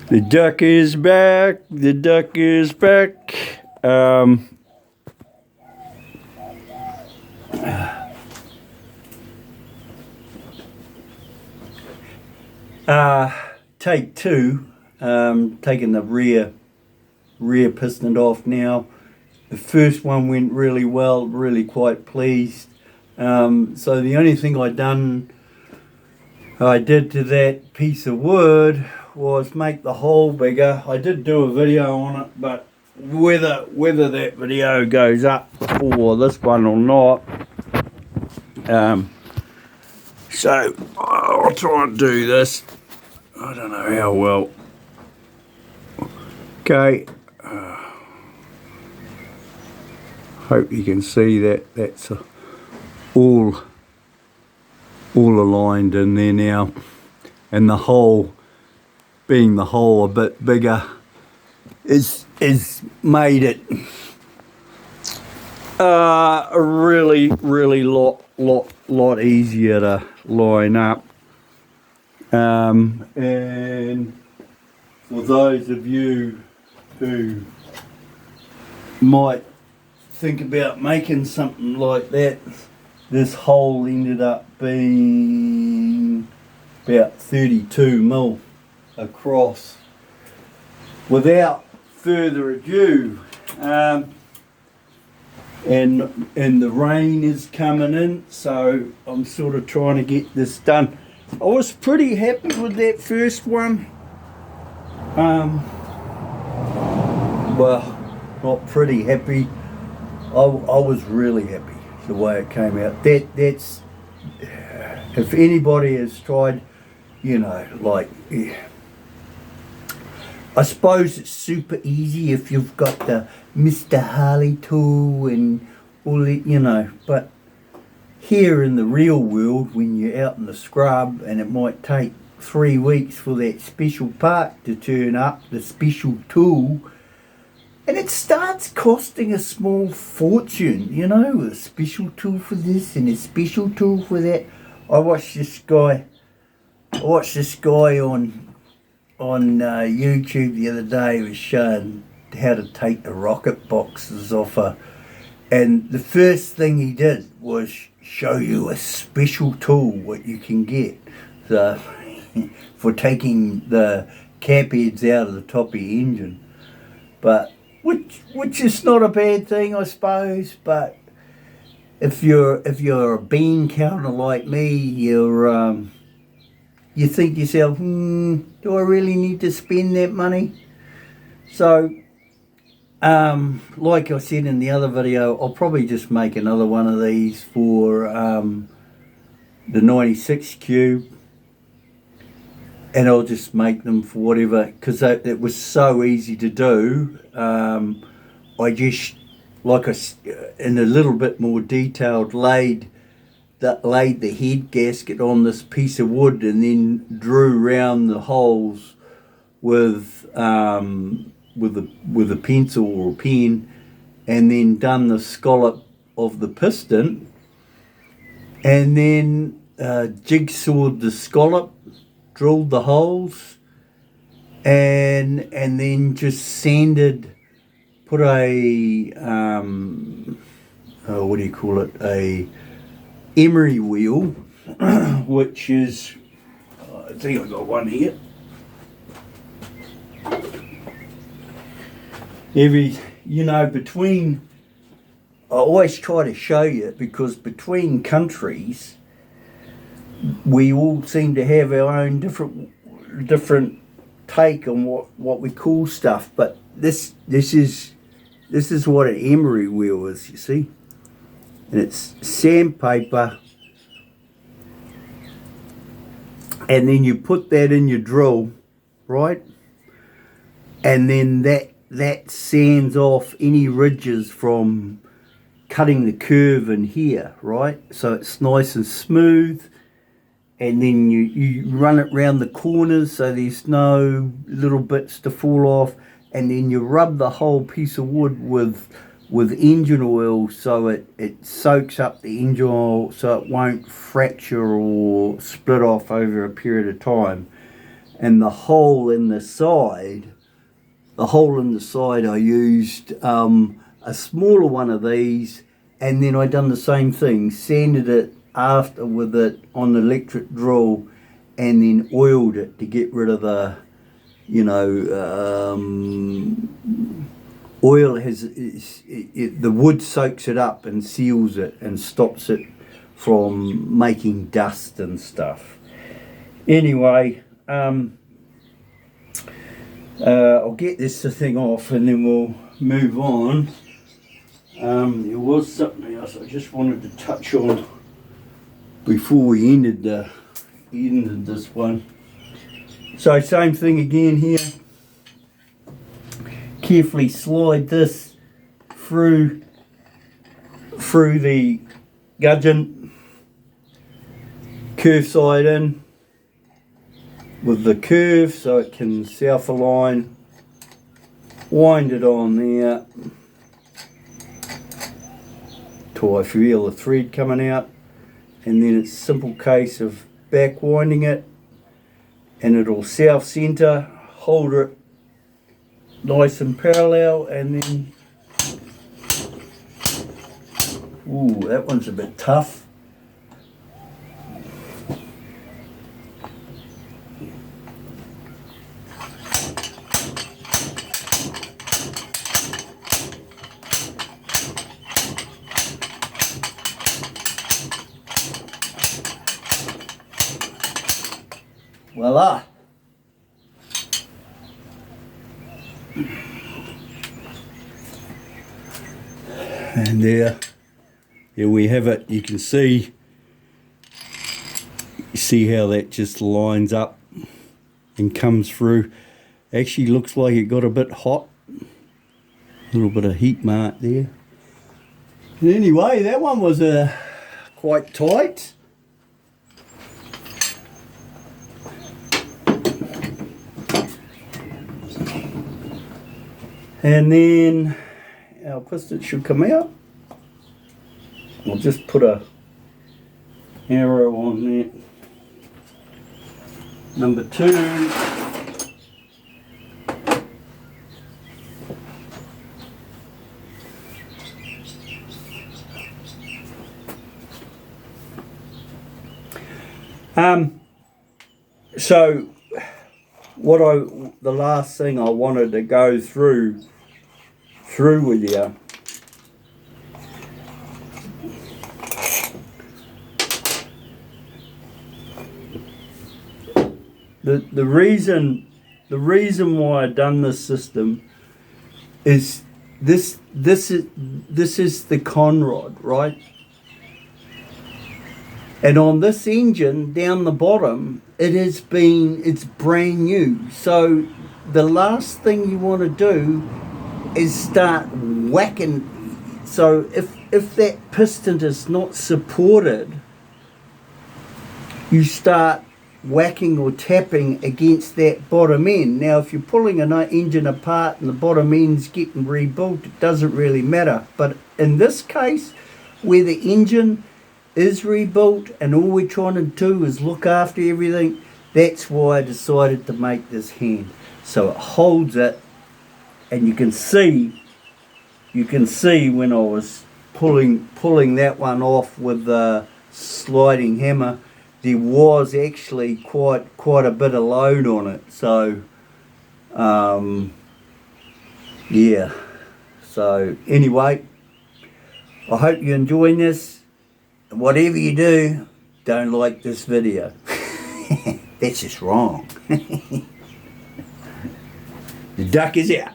The duck is back. The duck is back. Take two. Taking the rear piston off now. The first one went really well. Really quite pleased. So the only thing I did to that piece of wood was make the hole bigger. I did do a video on it, but whether that video goes up before this one or not, so I'll try and do this. I don't know how well. Okay, hope you can see that that's all aligned in there now, and the hole, being the hole a bit bigger, is made it a really lot easier to line up. And for those of you who might think about making something like that, this hole ended up being about 32 mil across. Without further ado, and the rain is coming in, so I'm sort of trying to get this done. I was pretty happy with that first one. Well, not pretty happy. I was really happy the way it came out. That's if anybody has tried, you know, like, I suppose it's super easy if you've got the Mr. Harley tool and all that, you know, but here in the real world, when you're out in the scrub and it might take 3 weeks for that special part to turn up, the special tool, and it starts costing a small fortune, you know, a special tool for this and a special tool for that. I watched this guy on YouTube the other day. He was showing how to take the rocket boxes off and the first thing he did was show you a special tool what you can get for taking the cap heads out of the top of your engine, but which is not a bad thing, I suppose. But if you're a bean counter like me, you think to yourself, do I really need to spend that money? So, like I said in the other video, I'll probably just make another one of these for the 96 cube, and I'll just make them for whatever, because it was so easy to do. I just, in a little bit more detailed, laid the head gasket on this piece of wood and then drew round the holes with a pencil or a pen, and then done the scallop of the piston, and then jigsawed the scallop, drilled the holes, and then just sanded, put a what do you call it, a emery wheel, which is, I think I got one here. Between, I always try to show you, because between countries we all seem to have our own different take on what we call stuff, but this is what an emery wheel is, you see, and it's sandpaper, and then you put that in your drill, right, and then that sands off any ridges from cutting the curve in here, right, so it's nice and smooth. And then you run it round the corners so there's no little bits to fall off, and then you rub the whole piece of wood with engine oil so it soaks up the engine oil so it won't fracture or split off over a period of time. and the hole in the side, I used a smaller one of these, and then I done the same thing, sanded it after with it on the electric drill, and then oiled it to get rid of the, you know, oil the wood soaks it up and seals it and stops it from making dust and stuff. Anyway, I'll get this thing off and then we'll move on. There was something else I just wanted to touch on before we ended this one. So same thing again here. Carefully slide this through the gudgeon, curve side in with the curve so it can self-align. Wind it on there till I feel the thread coming out, and then it's a simple case of back winding it, and it'll self-center, hold it nice and parallel, and then, ooh, that one's a bit tough. Voila! And there we have it. You can see how that just lines up and comes through. Actually looks like it got a bit hot. A little bit of heat mark there. Anyway, that one was quite tight. And then our piston should come out. I'll just put a arrow on there. Number 2. So the last thing I wanted to go through with you the reason why I done this system is this is the con rod, right? And on this engine down the bottom, it's brand new. So the last thing you want to do is start whacking. So if that piston is not supported, you start whacking or tapping against that bottom end. Now if you're pulling an engine apart and the bottom end's getting rebuilt, it doesn't really matter. But in this case, where the engine is rebuilt and all we're trying to do is look after everything, that's why I decided to make this hand. So it holds it, and you can see when I was pulling that one off with the sliding hammer, there was actually quite a bit of load on it. So yeah, so anyway, I hope you're enjoying this. Whatever you do, don't like this video. That's just wrong. The duck is out.